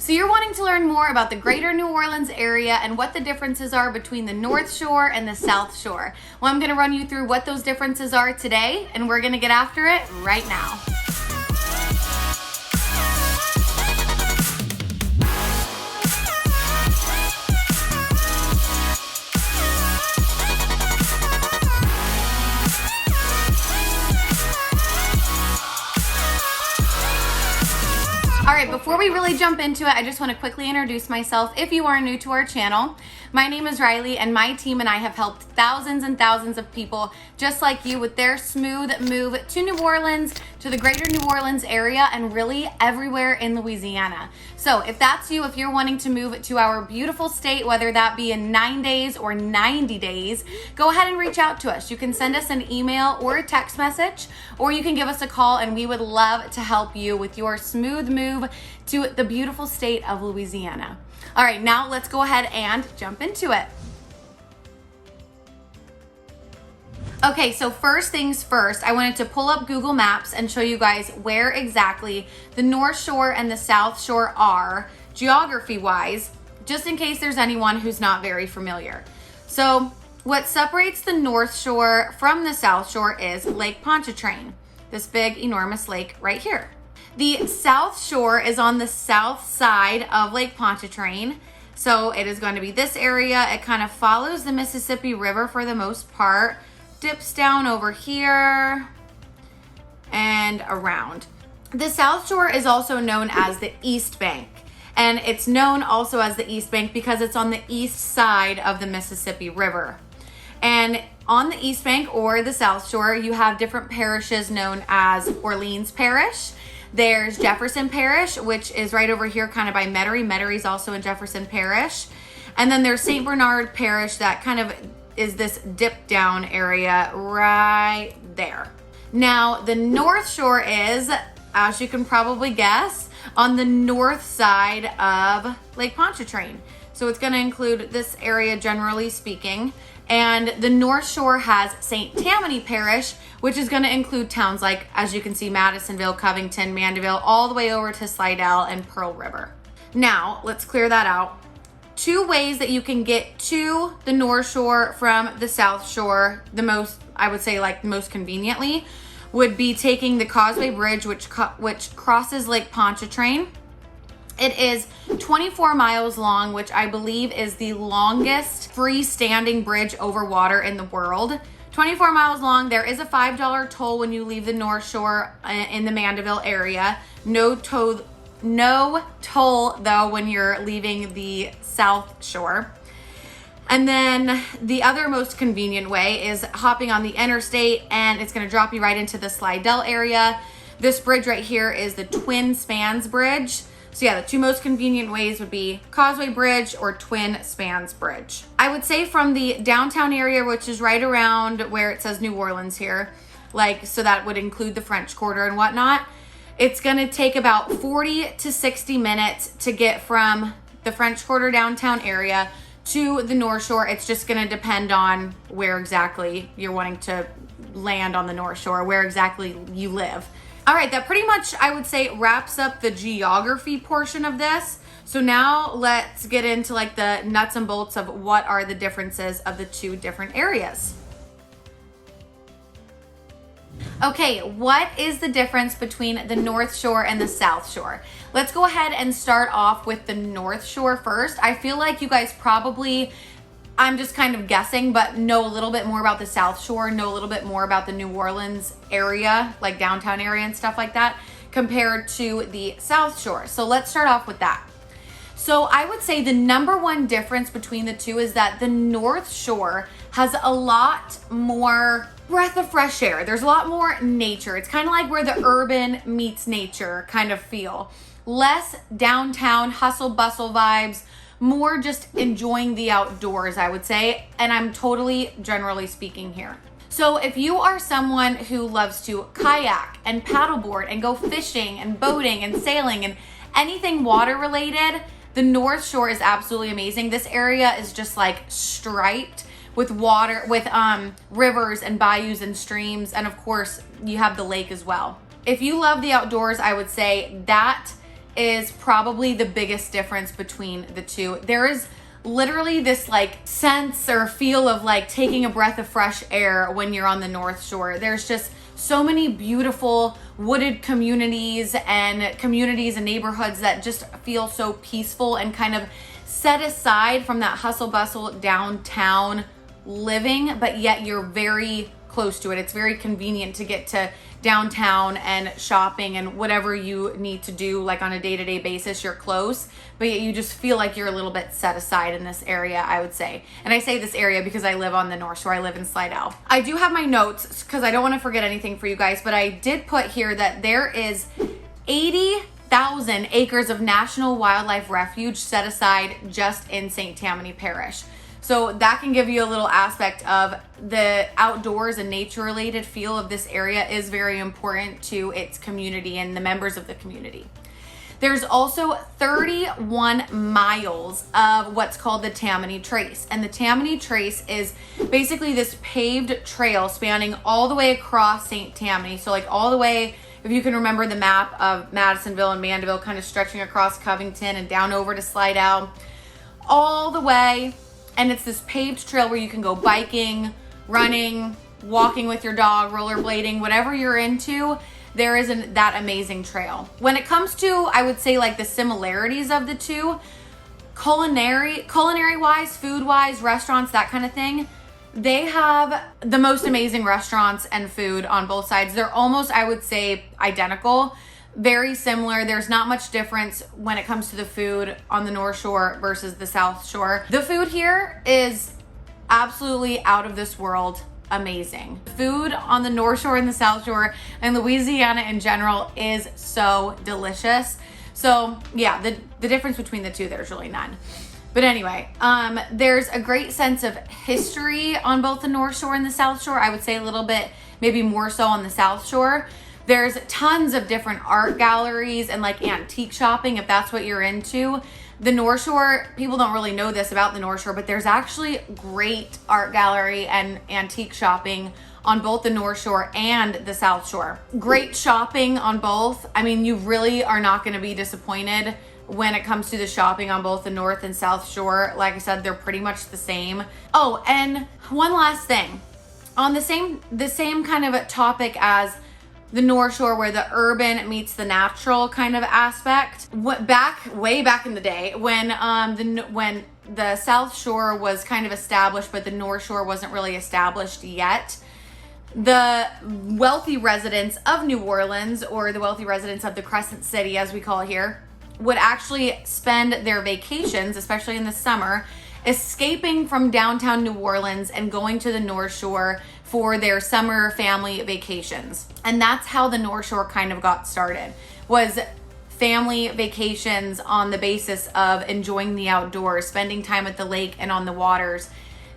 So you're wanting to learn more about the greater New Orleans area and what the differences are between the North Shore and the South Shore. Well, I'm gonna run you through what those differences are today, and we're gonna get after it right now. All right, before we really jump into it, I just want to quickly introduce myself if you are new to our channel. My name is Riley, and my team and I have helped thousands and thousands of people just like you with their smooth move to New Orleans, to the greater New Orleans area, and really everywhere in Louisiana. So if that's you, if you're wanting to move to our beautiful state, whether that be in 9 days or 90 days, go ahead and reach out to us. You can send us an email or a text message, or you can give us a call, and we would love to help you with your smooth move to the beautiful state of Louisiana. All right, now let's go ahead and jump into it. Okay, so first things first, I wanted to pull up Google Maps and show you guys where exactly the North Shore and the South Shore are, geography-wise, just in case there's anyone who's not very familiar. So what separates the North Shore from the South Shore is Lake Pontchartrain, this big, enormous lake right here. The South Shore is on the south side of Lake Pontchartrain. So it is going to be this area. It kind of follows the Mississippi River for the most part, dips down over here and around. The South Shore is also known as the East Bank. And it's known also as the East Bank because it's on the east side of the Mississippi River. And on the East Bank or the South Shore, you have different parishes known as Orleans Parish. There's Jefferson Parish, which is right over here kind of by Metairie. Metairie's also in Jefferson Parish. And then there's St. Bernard Parish that kind of is this dip down area right there. Now, the North Shore is, as you can probably guess, on the north side of Lake Pontchartrain. So it's going to include this area generally speaking. And the North Shore has St. Tammany Parish, which is going to include towns like, as you can see, Madisonville, Covington, Mandeville, all the way over to Slidell and Pearl River. Now, let's clear that out. Two ways that you can get to the North Shore from the South Shore, the most, I would say, like most conveniently, would be taking the Causeway Bridge, which crosses Lake Pontchartrain. It is 24 miles long, which I believe is the longest freestanding bridge over water in the world. 24 miles long. There is a $5 toll when you leave the North Shore in the Mandeville area. No toll though when you're leaving the South Shore. And then the other most convenient way is hopping on the interstate, and it's going to drop you right into the Slidell area. This bridge right here is the Twin Spans Bridge. So yeah, the two most convenient ways would be Causeway Bridge or Twin Spans Bridge. I would say from the downtown area, which is right around where it says New Orleans here, like, so that would include the French Quarter and whatnot, it's gonna take about 40 to 60 minutes to get from the French Quarter downtown area to the North Shore. It's just gonna depend on where exactly you're wanting to land on the North Shore, where exactly you live. All right, that pretty much, I would say, wraps up the geography portion of this. So now let's get into like the nuts and bolts of what are the differences of the two different areas. Okay, what is the difference between the North Shore and the South Shore? Let's go ahead and start off with the North Shore first. I feel like you guys probably, I'm just kind of guessing, but know a little bit more about the South Shore, know a little bit more about the New Orleans area, like downtown area and stuff like that, compared to the South Shore. So let's start off with that. So I would say the number one difference between the two is that the North Shore has a lot more breath of fresh air. There's a lot more nature. It's kind of like where the urban meets nature kind of feel. Less downtown hustle bustle vibes, more just enjoying the outdoors, I would say. And I'm totally generally speaking here. So if you are someone who loves to kayak and paddleboard and go fishing and boating and sailing and anything water related, the North Shore is absolutely amazing. This area is just like striped with water, with rivers and bayous and streams. And of course you have the lake as well. If you love the outdoors, I would say that is probably the biggest difference between the two. There is literally this like sense or feel of like taking a breath of fresh air when you're on the North Shore. There's just so many beautiful wooded communities and neighborhoods that just feel so peaceful and kind of set aside from that hustle bustle downtown living, but yet you're very close to it. It's very convenient to get to downtown and shopping and whatever you need to do, like on a day-to-day basis, you're close, but yet you just feel like you're a little bit set aside in this area, I would say. And I say this area because I live on the North Shore. I live in Slidell. I do have my notes because I don't want to forget anything for you guys, but I did put here that there is 80,000 acres of National Wildlife Refuge set aside just in St. Tammany Parish. So that can give you a little aspect of the outdoors and nature related feel of this area is very important to its community and the members of the community. There's also 31 miles of what's called the Tammany Trace. And the Tammany Trace is basically this paved trail spanning all the way across St. Tammany. So like all the way, if you can remember the map of Madisonville and Mandeville, kind of stretching across Covington and down over to Slidell, all the way. And it's this paved trail where you can go biking, running, walking with your dog, rollerblading, whatever you're into. There is that amazing trail. When it comes to, I would say like the similarities of the two, culinary wise, food wise, restaurants, that kind of thing, they have the most amazing restaurants and food on both sides. They're almost, I would say, identical. Very similar. There's not much difference when it comes to the food on the North Shore versus the South Shore. The food here is absolutely out of this world amazing. Food on the North Shore and the South Shore and Louisiana in general is so delicious. So yeah, the difference between the two, there's really none. But anyway, there's a great sense of history on both the North Shore and the South Shore. I would say a little bit, maybe more so on the South Shore. There's tons of different art galleries and like antique shopping, if that's what you're into. The North Shore, people don't really know this about the North Shore, but there's actually great art gallery and antique shopping on both the North Shore and the South Shore. Great shopping on both. I mean, you really are not going to be disappointed when it comes to the shopping on both the North and South Shore. Like I said, they're pretty much the same. Oh, and one last thing. On the same kind of topic as the North Shore, where the urban meets the natural kind of aspect. Way back in the day, when the South Shore was kind of established, but the North Shore wasn't really established yet, the wealthy residents of New Orleans, or the wealthy residents of the Crescent City, as we call it here, would actually spend their vacations, especially in the summer, escaping from downtown New Orleans and going to the North Shore for their summer family vacations. And that's how the North Shore kind of got started, was family vacations on the basis of enjoying the outdoors, spending time at the lake and on the waters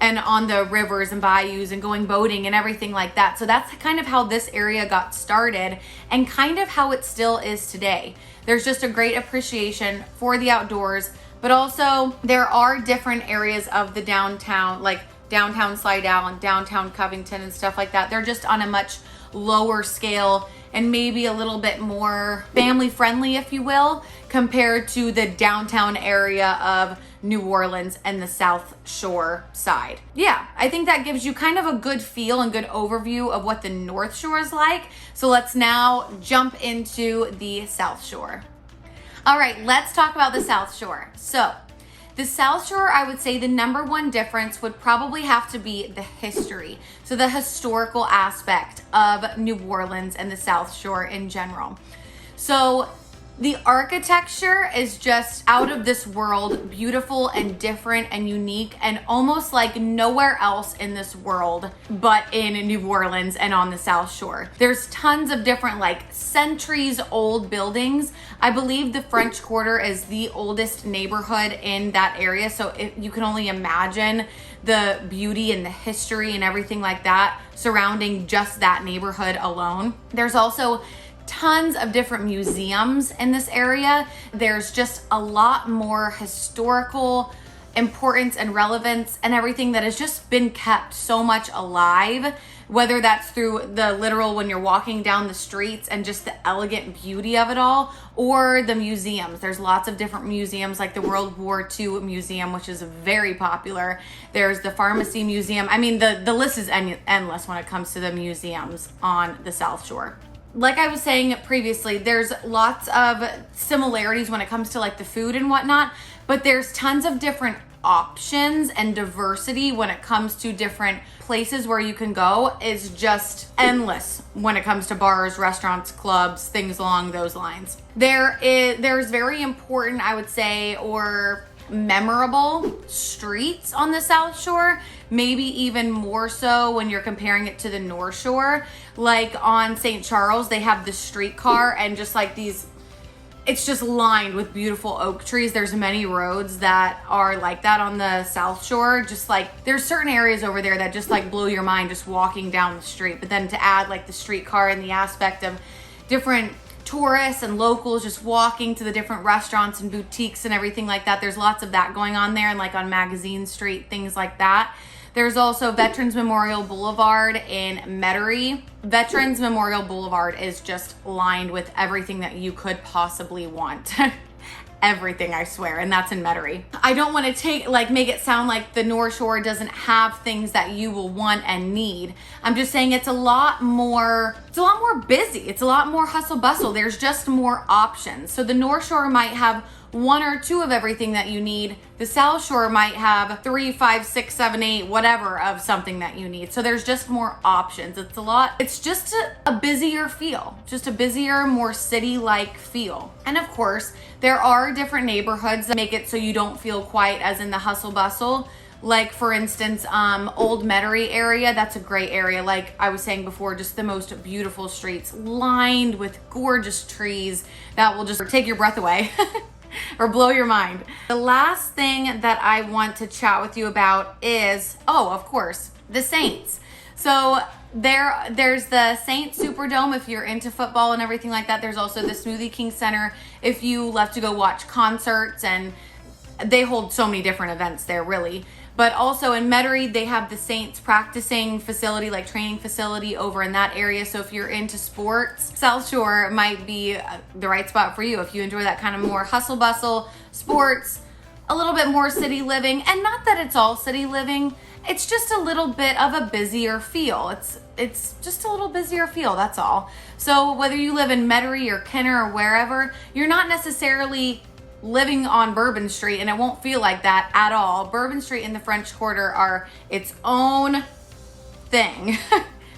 and on the rivers and bayous and going boating and everything like that. So that's kind of how this area got started and kind of how it still is today. There's just a great appreciation for the outdoors, but also there are different areas of the downtown, like downtown Slidell and downtown Covington and stuff like that. They're just on a much lower scale and maybe a little bit more family friendly, if you will, compared to the downtown area of New Orleans and the South Shore side. Yeah, I think that gives you kind of a good feel and good overview of what the North Shore is like. So let's now jump into the South Shore. All right, let's talk about the South Shore. So the South Shore, I would say the number one difference would probably have to be the history. So the historical aspect of New Orleans and the South Shore in general. So the architecture is just out of this world, beautiful and different and unique and almost like nowhere else in this world but in New Orleans and on the South Shore. There's tons of different like centuries old buildings. I believe the French Quarter is the oldest neighborhood in that area. So you can only imagine the beauty and the history and everything like that surrounding just that neighborhood alone. There's also tons of different museums in this area. There's just a lot more historical importance and relevance and everything that has just been kept so much alive whether that's through the literal when you're walking down the streets and just the elegant beauty of it all, or the museums. There's lots of different museums, like the World War II Museum, which is very popular. There's the Pharmacy Museum. I mean, the list is endless when it comes to the museums on the South Shore. Like I was saying previously, there's lots of similarities when it comes to like the food and whatnot, but there's tons of different options and diversity when it comes to different places where you can go. Is just endless when it comes to bars, restaurants, clubs, things along those lines. There's very important, I would say, or memorable streets on the South Shore, maybe even more so when you're comparing it to the North Shore. Like on St. Charles, they have the streetcar and just like these, it's just lined with beautiful oak trees. There's many roads that are like that on the South Shore. Just like there's certain areas over there that just like blow your mind just walking down the street. But then to add like the streetcar and the aspect of different tourists and locals just walking to the different restaurants and boutiques and everything like that, there's lots of that going on there. And like on Magazine Street, things like that. There's also Veterans Memorial Boulevard in Metairie. Veterans Memorial Boulevard is just lined with everything that you could possibly want. Everything, I swear, and that's in Metairie. I don't want to make it sound like the North Shore doesn't have things that you will want and need. I'm just saying it's a lot more busy. It's a lot more hustle bustle. There's just more options. So the North Shore might have one or two of everything that you need. The South Shore might have 3, 5, 6, 7, 8, whatever of something that you need. So there's just more options. It's just a busier feel, just a busier, more city-like feel. And of course, there are different neighborhoods that make it so you don't feel quite as in the hustle bustle. Like for instance, Old Metairie area, that's a great area. Like I was saying before, just the most beautiful streets lined with gorgeous trees that will just take your breath away. Or blow your mind. The last thing that I want to chat with you about is, of course, the Saints. So there's the Saints Superdome if you're into football and everything like that. There's also the Smoothie King Center if you love to go watch concerts, and they hold so many different events there, really. But also in Metairie, they have the Saints practicing facility, like training facility over in that area. So if you're into sports, South Shore might be the right spot for you if you enjoy that kind of more hustle bustle, sports, a little bit more city living. And not that it's all city living, it's just a little bit of a busier feel. It's just a little busier feel, that's all. So whether you live in Metairie or Kenner or wherever, you're not necessarily living on Bourbon Street, and it won't feel like that at all. Bourbon Street and the French Quarter are its own thing.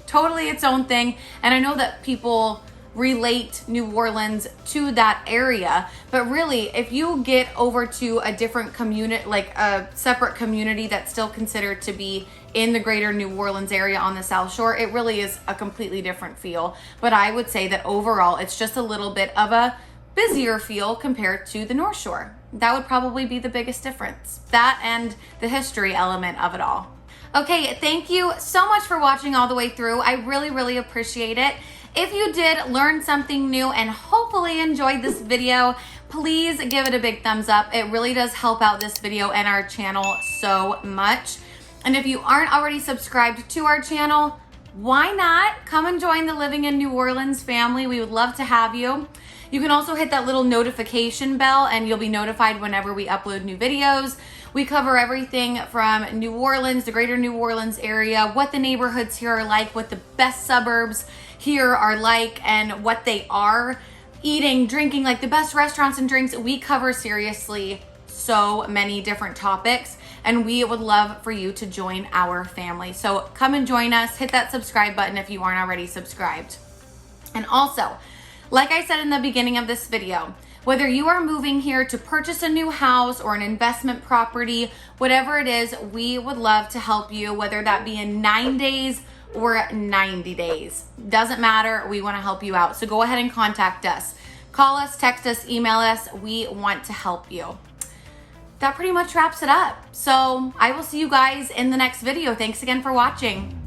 Totally its own thing. And I know that people relate New Orleans to that area, but really if you get over to a different community, like a separate community that's still considered to be in the greater New Orleans area on the South Shore, it really is a completely different feel. But I would say that overall it's just a little bit of a busier feel compared to the North Shore. That would probably be the biggest difference. That and the history element of it all. Okay, thank you so much for watching all the way through. I really, really appreciate it. If you did learn something new and hopefully enjoyed this video, please give it a big thumbs up. It really does help out this video and our channel so much. And if you aren't already subscribed to our channel, why not come and join the Living in New Orleans family? We would love to have you. You can also hit that little notification bell and you'll be notified whenever we upload new videos. We cover everything from New Orleans, the greater New Orleans area, what the neighborhoods here are like, what the best suburbs here are like, and what they are. Eating, drinking, like the best restaurants and drinks. We cover seriously so many different topics, and we would love for you to join our family. So come and join us. Hit that subscribe button if you aren't already subscribed. And also, like I said in the beginning of this video, whether you are moving here to purchase a new house or an investment property, whatever it is, we would love to help you, whether that be in 9 days or 90 days. Doesn't matter, we want to help you out. So go ahead and contact us. Call us, text us, email us. We want to help you. That pretty much wraps it up. So I will see you guys in the next video. Thanks again for watching.